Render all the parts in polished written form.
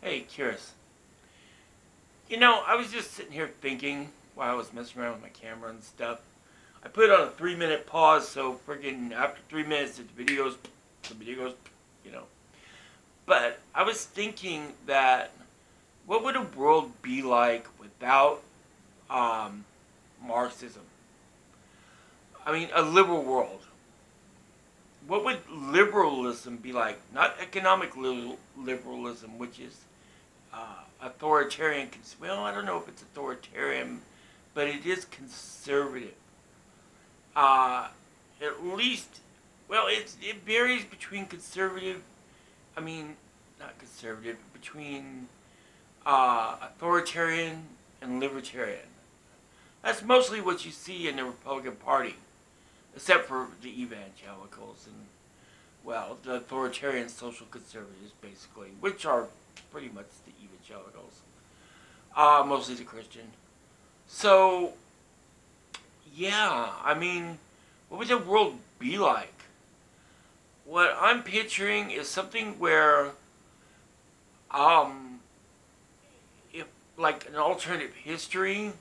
Hey, curious. You know, I was just sitting here thinking while I was messing around with my camera and stuff. I put it on a 3 minute pause, so friggin' after 3 minutes, the video goes, you know. But I was thinking that what would a world be like without um, Marxism? I mean, a liberal world. What would liberalism be like? Not economic liberalism, which is authoritarian. Well, I don't know if it's authoritarian, but it is conservative. Uh, at least, well, it varies between conservative. I mean, not conservative. Between authoritarian and libertarian. That's mostly what you see in the Republican Party, except for the evangelicals and, well, the authoritarian social conservatives, basically, which are pretty much the evangelicals, mostly the Christian. So, yeah, I mean, what would the world be like? What I'm picturing is something where, um, if like an alternative history,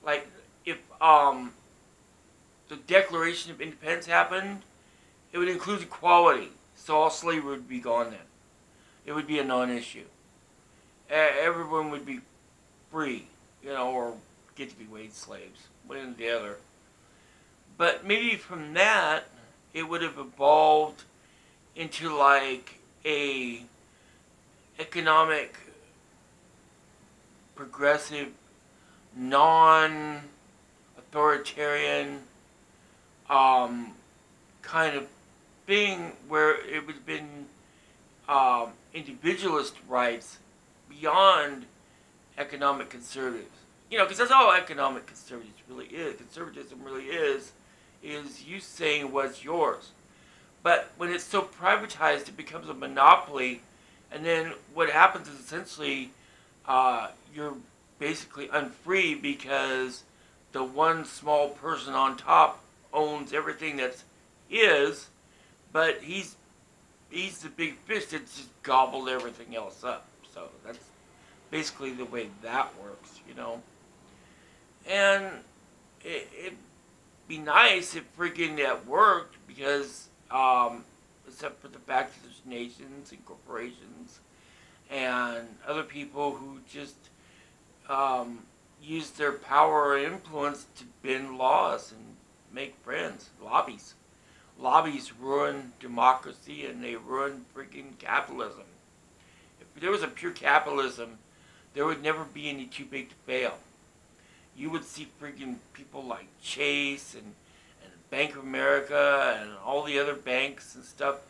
like if the Declaration of Independence happened, it would include equality, so all slavery would be gone then. It would be a non-issue. Everyone would be free, or get to be wage slaves, one or the other. But maybe from that, it would have evolved into like a economic, progressive, non-authoritarian kind of thing where it would have been individualist rights beyond economic conservatives. Because that's all economic conservatism really is. Conservatism really is you saying what's yours. But when it's so privatized, it becomes a monopoly, and then what happens is essentially you're basically unfree because the one small person on top owns everything that's his, but he's the big fish that just gobbled everything else up. So that's basically the way that works. And it'd be nice if freaking that worked because, except for the fact that there's nations and corporations and other people who just use their power or influence to bend laws and make friends. Lobbies ruin democracy and they ruin freaking capitalism. If there was a pure capitalism, there would never be any too big to fail. You would see freaking people like Chase and Bank of America and all the other banks and stuff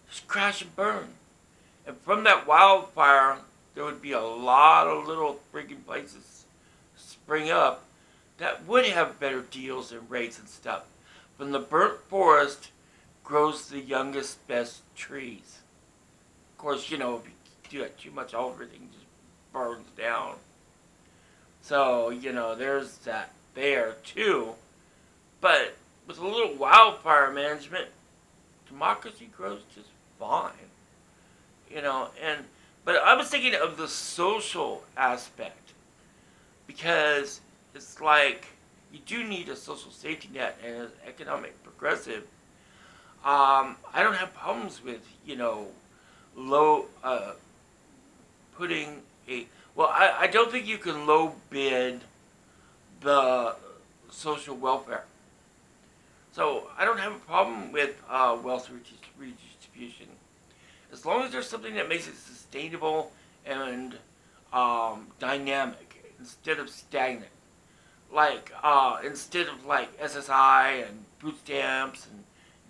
just crash and burn. And from that wildfire, there would be a lot of little freaking places spring up that would have better deals and rates and stuff. From the burnt forest grows the youngest, best trees. Of course, if you do that too much, everything just burns down. So, there's that there too. But with a little wildfire management, democracy grows just fine. But I was thinking of the social aspect because it's like you do need a social safety net and an economic progressive. I don't have problems with low putting a I don't think you can low bid the social welfare. So I don't have a problem with wealth redistribution. As long as there's something that makes it sustainable and dynamic instead of stagnant. Like, instead of like SSI and food stamps and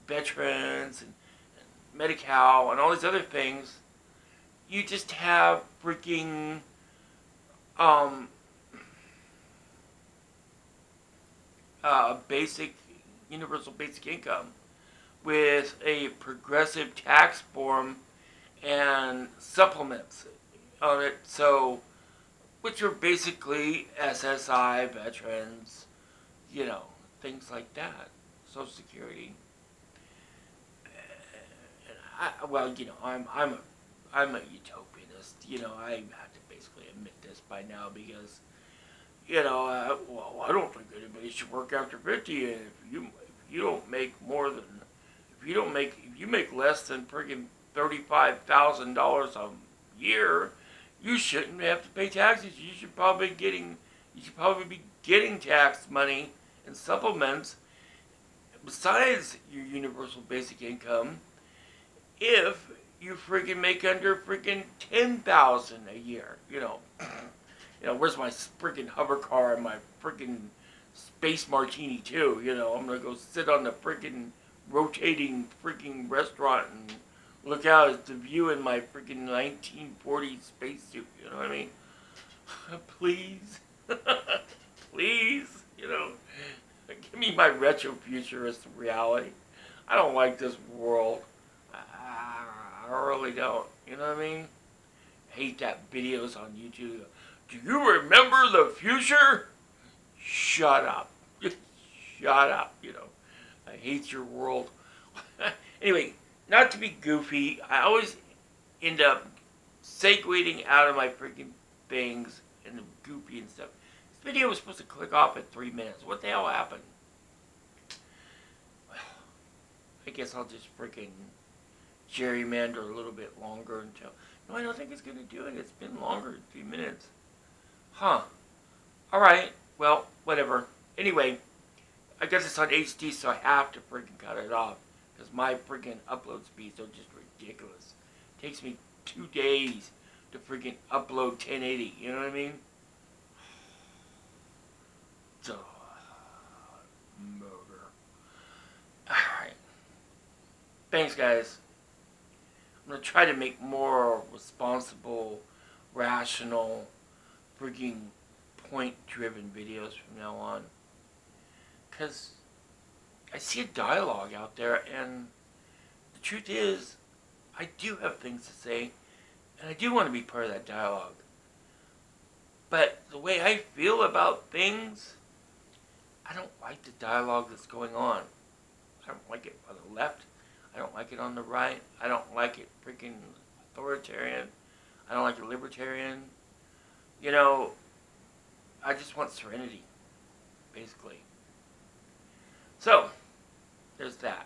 veterans and Medi-Cal and all these other things, you just have freaking universal basic income with a progressive tax form and supplements on it, which are basically SSI, veterans, things like that, Social Security. And I'm a utopianist. You know, I have to basically admit this by now because, you know, well, I don't think anybody should work after 50. And if you don't make more than, if you make less than friggin' $35,000 a year, you shouldn't have to pay taxes. You should probably be getting tax money and supplements besides your universal basic income if you friggin' make under friggin' 10,000 a year. You know, where's my friggin' hover car and my friggin' space martini too? You know, I'm gonna go sit on the friggin' rotating friggin' restaurant and look out at the view in my freaking 1940s spacesuit. You know what I mean? Please. Please. You know, give me my retro futurist reality. I don't like this world. I really don't. You know what I mean? I hate that videos on YouTube. Do you remember the future? Shut up. Just shut up, you know. I hate your world. Anyway, not to be goofy, I always end up segueing out of my freaking things and the goofy and stuff. This video was supposed to click off at 3 minutes. What the hell happened? Well, I guess I'll just freaking gerrymander a little bit longer until... No, I don't think it's going to do it. It's been longer than 3 minutes. Huh. Alright, well, whatever. Anyway, I guess it's on HD, so I have to freaking cut it off. Because my freaking upload speeds are just ridiculous. It takes me 2 days to freaking upload 1080. You know what I mean? Duh. Murder. Alright. Thanks, guys. I'm going to try to make more responsible, rational, freaking point-driven videos from now on. Because I see a dialogue out there, and the truth is, I do have things to say, and I do want to be part of that dialogue. But the way I feel about things, I don't like the dialogue that's going on. I don't like it on the left. I don't like it on the right. I don't like it freaking authoritarian. I don't like it libertarian. You know, I just want serenity, basically. So, there's that.